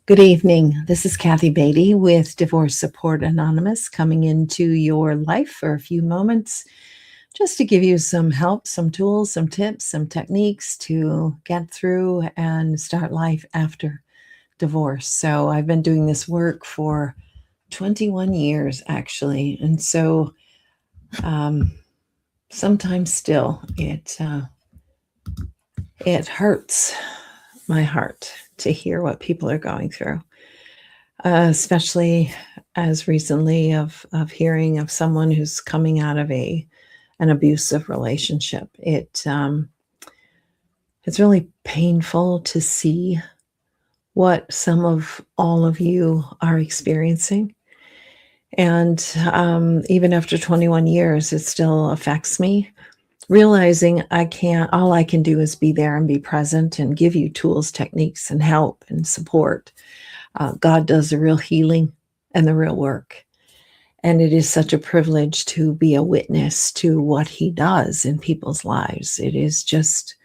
Good evening. This is Kathy Beatty with Divorce Support Anonymous coming into your life for a few moments just to give you some help, some tools, some tips, some techniques to get through and start life after divorce. So I've been doing this work for 21 years actually. And so um, sometimes still it hurts my heart to hear what people are going through. Especially as recently of hearing of someone who's coming out of an abusive relationship. It's really painful to see what some of all of you are experiencing, and even after 21 years, it still affects me. Realizing all I can do is be there and be present and give you tools, techniques, and help and support. God does the real healing and the real work. And it is such a privilege to be a witness to what he does in people's lives. It is just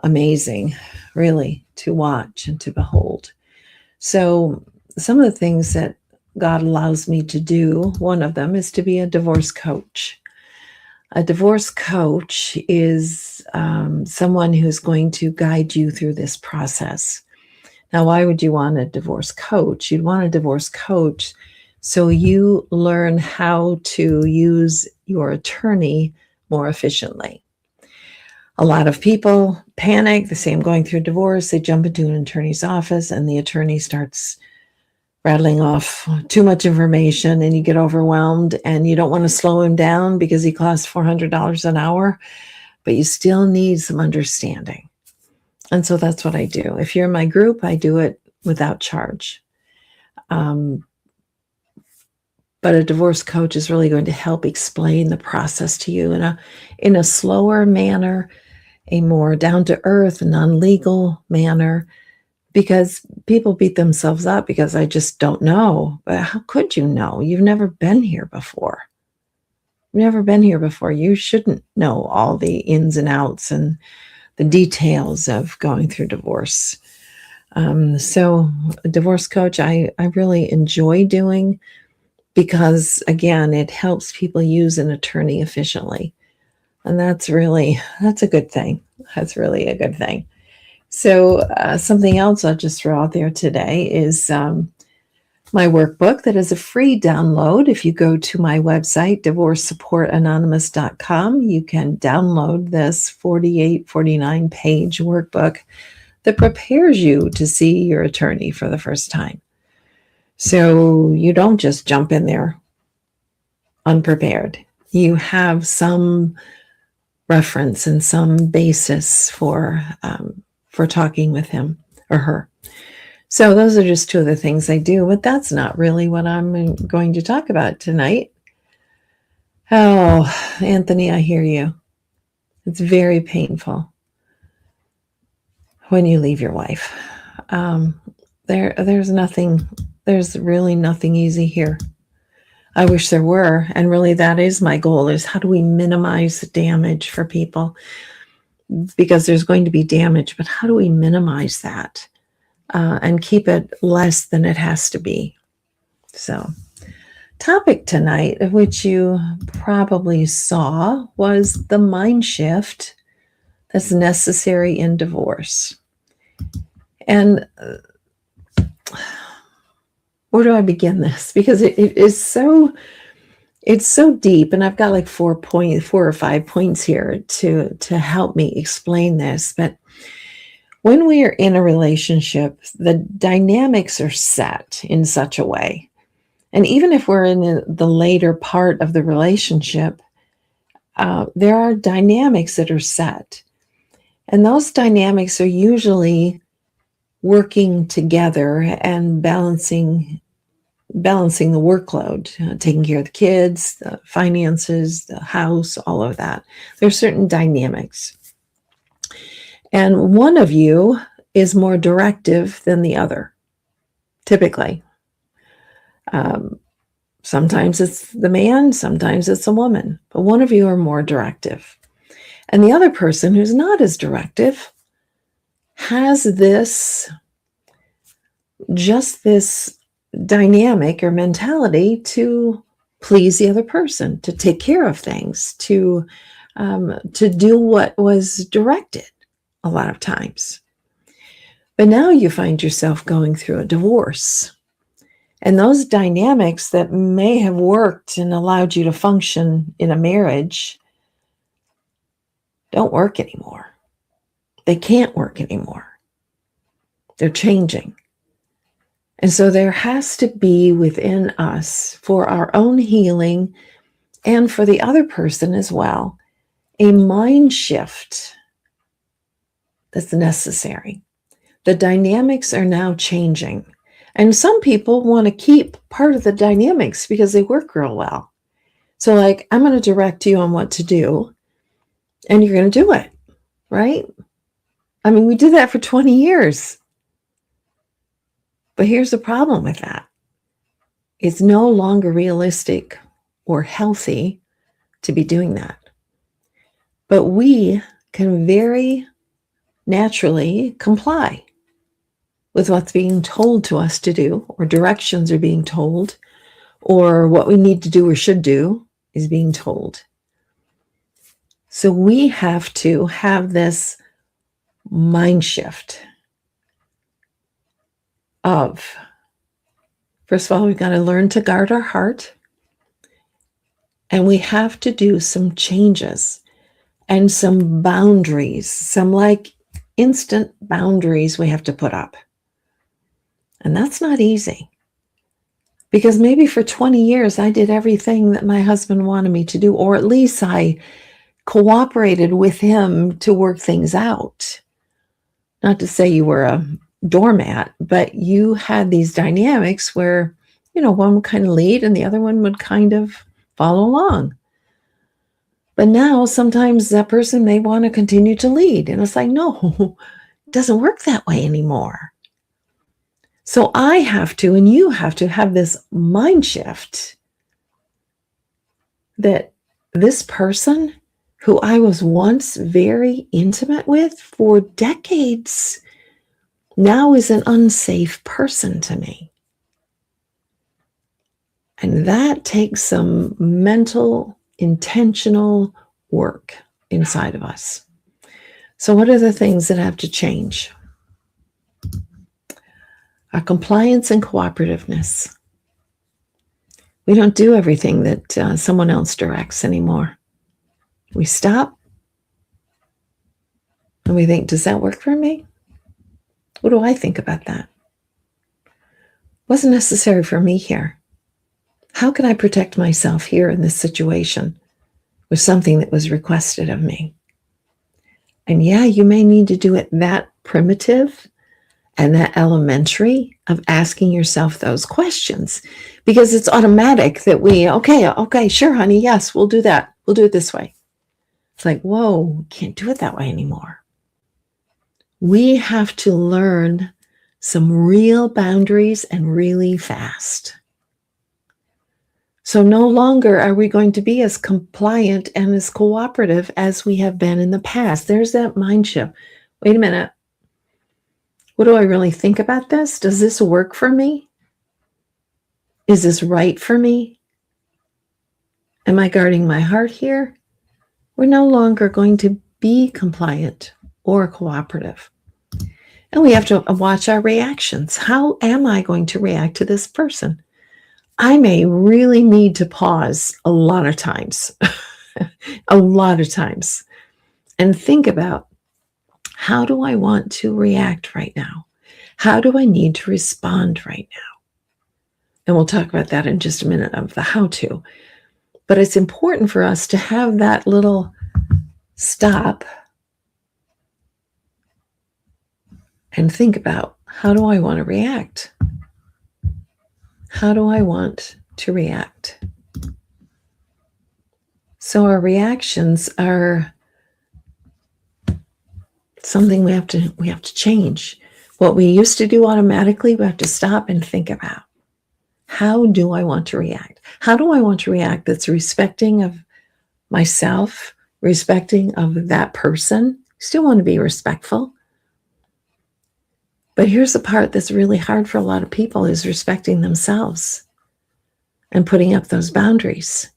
amazing, really, to watch and to behold. So, some of the things that God allows me to do, one of them is to be a divorce coach. A divorce coach is someone who's going to guide you through this process. Now, why would you want a divorce coach? You'd want a divorce coach so you learn how to use your attorney more efficiently. A lot of people panic. They say, I'm going through a divorce. They jump into an attorney's office and the attorney starts rattling off too much information and you get overwhelmed and you don't want to slow him down because he costs $400 an hour, but you still need some understanding. And so that's what I do. If you're in my group, I do it without charge. But a divorce coach is really going to help explain the process to you in a slower manner, a more down-to-earth, non-legal manner, because people beat themselves up because I just don't know. But how could you know? You've never been here before. You've never been here before. You shouldn't know all the ins and outs and the details of going through divorce. So a divorce coach, I really enjoy doing, because again, it helps people use an attorney efficiently. And that's a good thing. That's really a good thing. So something else I'll just throw out there today is my workbook that is a free download. If you go to my website, divorcesupportanonymous.com, you can download this 49 page workbook that prepares you to see your attorney for the first time. So you don't just jump in there unprepared. You have some reference and some basis for talking with him or her. So those are just two of the things I do, but that's not really what I'm going to talk about tonight. Oh, Anthony, I hear you. It's very painful when you leave your wife. There's really nothing easy here. I wish there were, and really that is my goal, is how do we minimize the damage for people? Because there's going to be damage, but how do we minimize that and keep it less than it has to be? So, topic tonight, which you probably saw, was the mind shift that's necessary in divorce. And where do I begin this? Because it's so deep, and I've got like 4 or 5 points here to help me explain this. But when we are in a relationship, the dynamics are set in such a way. And even if we're in the later part of the relationship, there are dynamics that are set. And those dynamics are usually working together and balancing the workload, taking care of the kids, the finances, the house, all of that. There's certain dynamics. And one of you is more directive than the other, typically. Sometimes it's the man, sometimes it's a woman, but one of you are more directive. And the other person, who's not as directive, has this just this dynamic or mentality to please the other person, to take care of things, to do what was directed a lot of times. But now you find yourself going through a divorce. And those dynamics that may have worked and allowed you to function in a marriage don't work anymore. They can't work anymore. They're changing. And so there has to be within us, for our own healing and for the other person as well, a mind shift that's necessary. The dynamics are now changing. And some people want to keep part of the dynamics because they work real well. So like, I'm going to direct you on what to do, and you're going to do it, right? I mean, we did that for 20 years. But here's the problem with that. It's no longer realistic or healthy to be doing that. But we can very naturally comply with what's being told to us to do, or directions are being told, or what we need to do or should do is being told. So we have to have this mind shift of, first of all, we've got to learn to guard our heart, and we have to do some changes and some boundaries, some like instant boundaries we have to put up. And that's not easy, because maybe for 20 years I did everything that my husband wanted me to do, or at least I cooperated with him to work things out. Not to say you were a doormat, but you had these dynamics where, one would kind of lead and the other one would kind of follow along. But now sometimes that person may want to continue to lead. And it's like, no, it doesn't work that way anymore. So I have to, and you have to have this mind shift that this person who I was once very intimate with for decades now is an unsafe person to me. And that takes some mental, intentional work inside of us. So what are the things that have to change? Our compliance and cooperativeness. We don't do everything that someone else directs anymore. We stop and we think, does that work for me? What do I think about that? Wasn't necessary for me here. How can I protect myself here in this situation with something that was requested of me? And yeah, you may need to do it that primitive and that elementary of asking yourself those questions, because it's automatic that okay, sure, honey, yes, we'll do that. We'll do it this way. It's like, whoa, can't do it that way anymore. We have to learn some real boundaries and really fast. So no longer are we going to be as compliant and as cooperative as we have been in the past. There's that mind shift. Wait a minute. What do I really think about this? Does this work for me? Is this right for me? Am I guarding my heart here? We're no longer going to be compliant or cooperative. And we have to watch our reactions. How am I going to react to this person? I may really need to pause a lot of times, and think about, how do I want to react right now? How do I need to respond right now? And we'll talk about that in just a minute, of the how to. But it's important for us to have that little stop and think about, how do I want to react? How do I want to react? So our reactions are something we have to change. What we used to do automatically, we have to stop and think about. How do I want to react? How do I want to react that's respecting of myself, respecting of that person? Still want to be respectful, But here's the part that's really hard for a lot of people is respecting themselves and putting up those boundaries,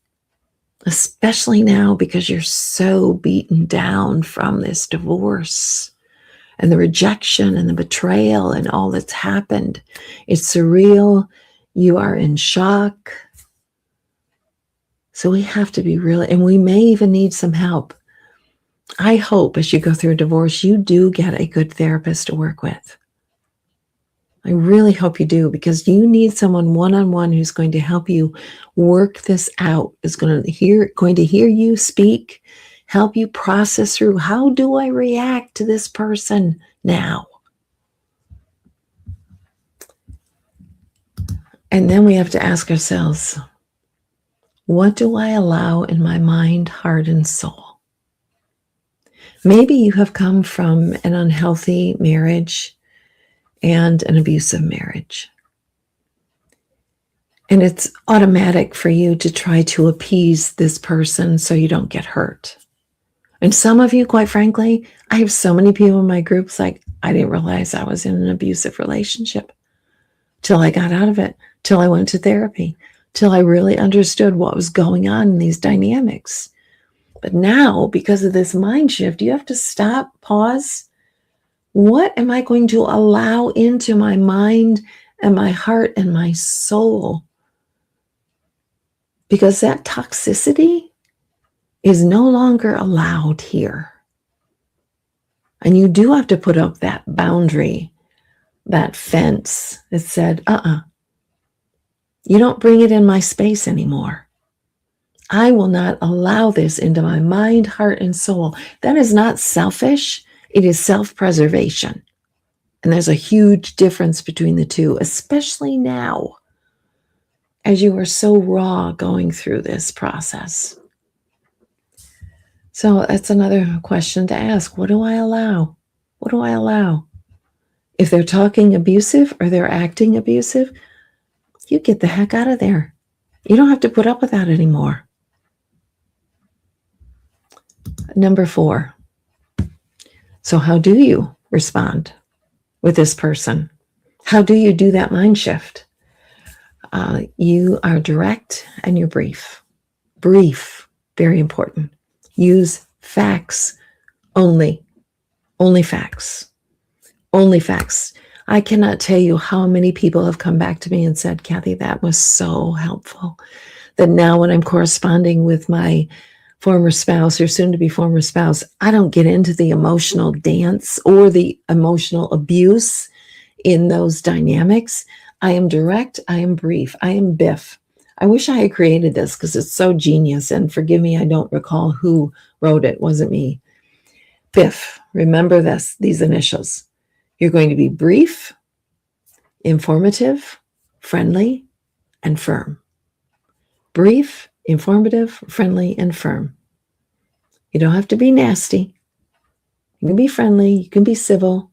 especially now because you're so beaten down from this divorce and the rejection and the betrayal and all that's happened. It's surreal. You are in shock. So we have to be really, and we may even need some help. I hope as you go through a divorce, you do get a good therapist to work with. I really hope you do, because you need someone one-on-one who's going to help you work this out, is going to hear you speak, help you process through, how do I react to this person now? And then we have to ask ourselves, what do I allow in my mind, heart, and soul? Maybe you have come from an unhealthy marriage and an abusive marriage. And it's automatic for you to try to appease this person so you don't get hurt. And some of you, quite frankly, I have so many people in my groups like, I didn't realize I was in an abusive relationship till I got out of it, till I went to therapy, till I really understood what was going on in these dynamics. But now, because of this mind shift, you have to stop, pause. What am I going to allow into my mind and my heart and my soul? Because that toxicity is no longer allowed here. And you do have to put up that boundary, that fence that said, you don't bring it in my space anymore. I will not allow this into my mind, heart, and soul. That is not selfish. It is self-preservation. And there's a huge difference between the two, especially now, as you are so raw going through this process. So that's another question to ask. What do I allow? What do I allow? If they're talking abusive or they're acting abusive, you get the heck out of there. You don't have to put up with that anymore. Number 4. So how do you respond with this person? How do you do that mind shift? You are direct and you're brief. Brief, very important. Use facts only. Only facts. Only facts. I cannot tell you how many people have come back to me and said, Kathy, that was so helpful. That now when I'm corresponding with my former spouse or soon to be former spouse, I don't get into the emotional dance or the emotional abuse in those dynamics. I am direct. I am brief. I am Biff. I wish I had created this because it's so genius. And forgive me, I don't recall who wrote it. It wasn't me. Biff. Remember these initials. You're going to be brief, informative, friendly, and firm. Brief, informative, friendly, and firm. You don't have to be nasty. You can be friendly. You can be civil.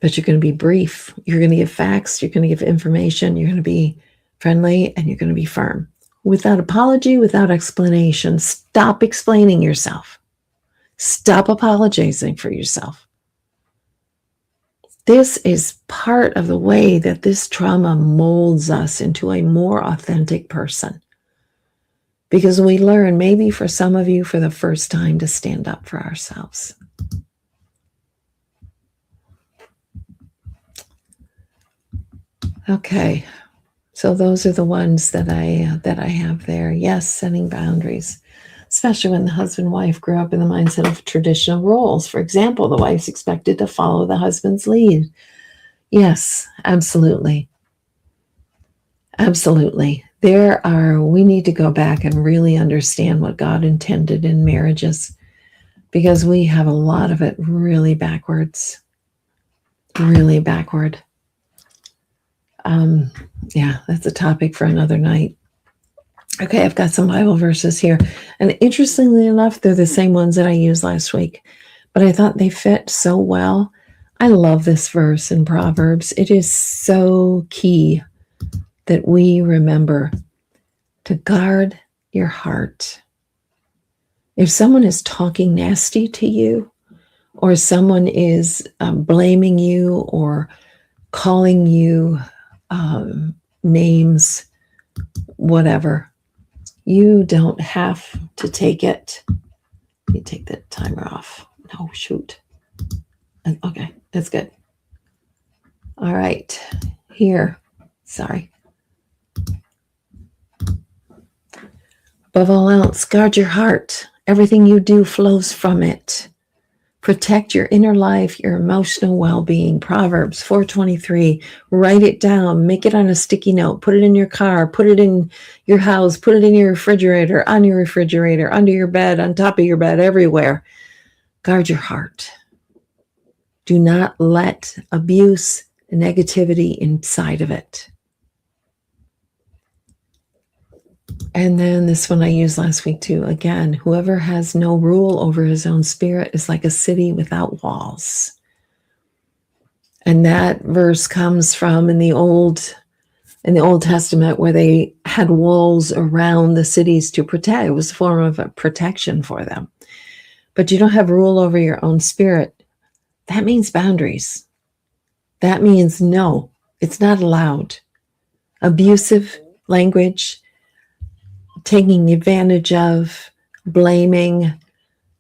But you're going to be brief. You're going to give facts. You're going to give information. You're going to be friendly, and you're going to be firm. Without apology, without explanation. Stop explaining yourself. Stop apologizing for yourself. This is part of the way that this trauma molds us into a more authentic person. Because we learn, maybe for some of you, for the first time, to stand up for ourselves. Okay, so those are the ones that I have there. Yes, setting boundaries, especially when the husband and wife grew up in the mindset of traditional roles. For example, the wife's expected to follow the husband's lead. Yes, absolutely. Absolutely. We need to go back and really understand what God intended in marriages, because we have a lot of it really backwards. Really backward. Yeah, that's a topic for another night. Okay, I've got some Bible verses here. And interestingly enough, they're the same ones that I used last week, but I thought they fit so well. I love this verse in Proverbs. It is so key that we remember to guard your heart. If someone is talking nasty to you, or someone is blaming you or calling you names, whatever, you don't have to take it. You take the timer off. No, shoot. Okay, that's good. All right, here. Sorry. Above all else, guard your heart. Everything you do flows from it. Protect your inner life, your emotional well-being. Proverbs 4:23. Write it down. Make it on a sticky note. Put it in your car. Put it in your house. Put it in your refrigerator, on your refrigerator, under your bed, on top of your bed, everywhere. Guard your heart. Do not let abuse and negativity inside of it. And then this one I used last week too. Again, whoever has no rule over his own spirit is like a city without walls. And that verse comes from in the Old Testament, where they had walls around the cities to protect. It was a form of a protection for them. But you don't have rule over your own spirit. That means boundaries. That means no, it's not allowed. Abusive language, taking advantage of, blaming,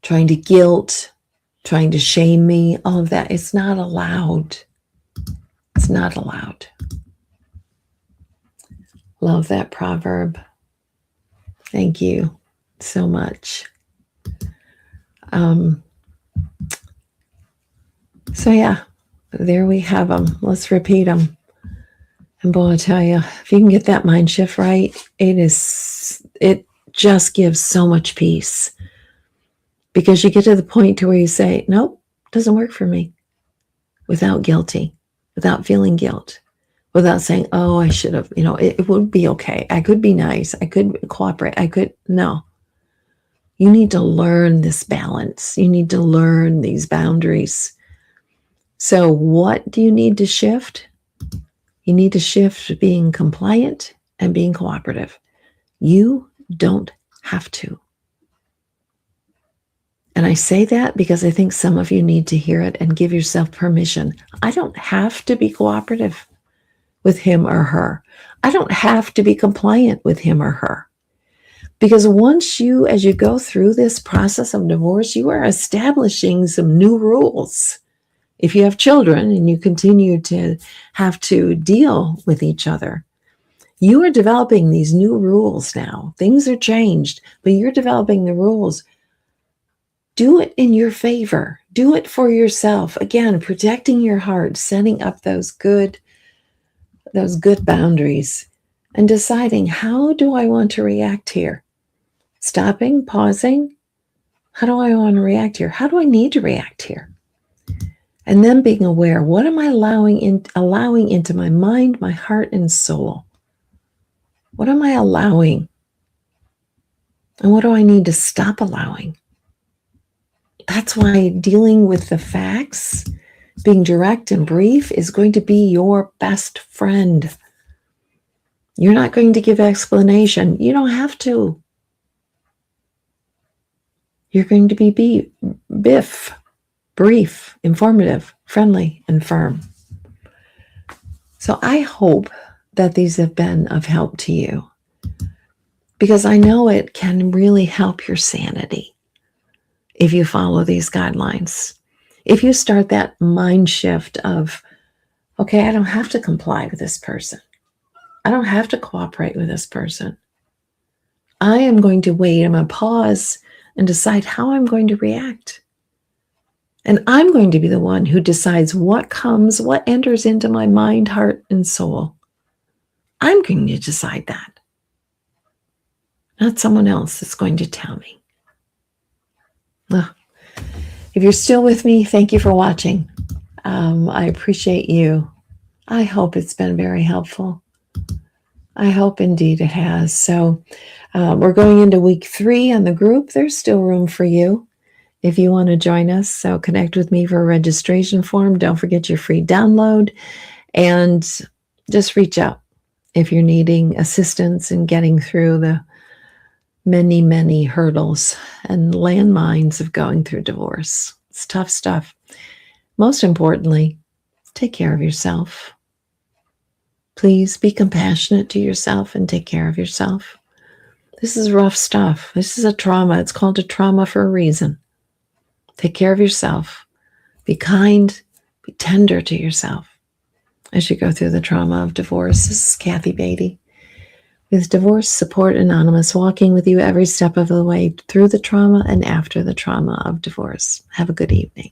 trying to guilt, trying to shame me, all of that, it's not allowed. It's not allowed. Love that proverb. Thank you so much. So yeah, there we have them. Let's repeat them. And boy, I tell you, if you can get that mind shift right, it just gives so much peace, because you get to the point to where you say, nope, doesn't work for me, without feeling guilt, without saying, oh, I should have, it would be okay. I could be nice. I could cooperate. No. You need to learn this balance. You need to learn these boundaries. So what do you need to shift? You need to shift being compliant and being cooperative. You don't have to. And I say that because I think some of you need to hear it and give yourself permission. I don't have to be cooperative with him or her. I don't have to be compliant with him or her. Because once as you go through this process of divorce, you are establishing some new rules. If you have children and you continue to have to deal with each other, you are developing these new rules now. Things are changed, but you're developing the rules. Do it in your favor. Do it for yourself. Again, protecting your heart, setting up those good boundaries, and deciding, how do I want to react here? Stopping, pausing. How do I want to react here? How do I need to react here? And then being aware, what am I allowing into my mind, my heart, and soul? What am I allowing? And what do I need to stop allowing? That's why dealing with the facts, being direct and brief, is going to be your best friend. You're not going to give explanation. You don't have to. You're going to be brief, informative, friendly, and firm. So I hope that these have been of help to you, because I know it can really help your sanity if you follow these guidelines. If you start that mind shift of, okay, I don't have to comply with this person. I don't have to cooperate with this person. I am going to wait. I'm going to pause and decide how I'm going to react. And I'm going to be the one who decides what enters into my mind, heart, and soul. I'm going to decide that. Not someone else that's going to tell me. If you're still with me, thank you for watching. I appreciate you. I hope it's been very helpful. I hope indeed it has. So we're going into week 3 on the group. There's still room for you if you want to join us. So connect with me for a registration form. Don't forget your free download, and just reach out if you're needing assistance in getting through the many, many hurdles and landmines of going through divorce. It's tough stuff. Most importantly, take care of yourself. Please be compassionate to yourself and take care of yourself. This is rough stuff. This is a trauma. It's called a trauma for a reason. Take care of yourself. Be kind. Be tender to yourself as you go through the trauma of divorce. This is Kathy Beatty with Divorce Support Anonymous, walking with you every step of the way through the trauma and after the trauma of divorce. Have a good evening.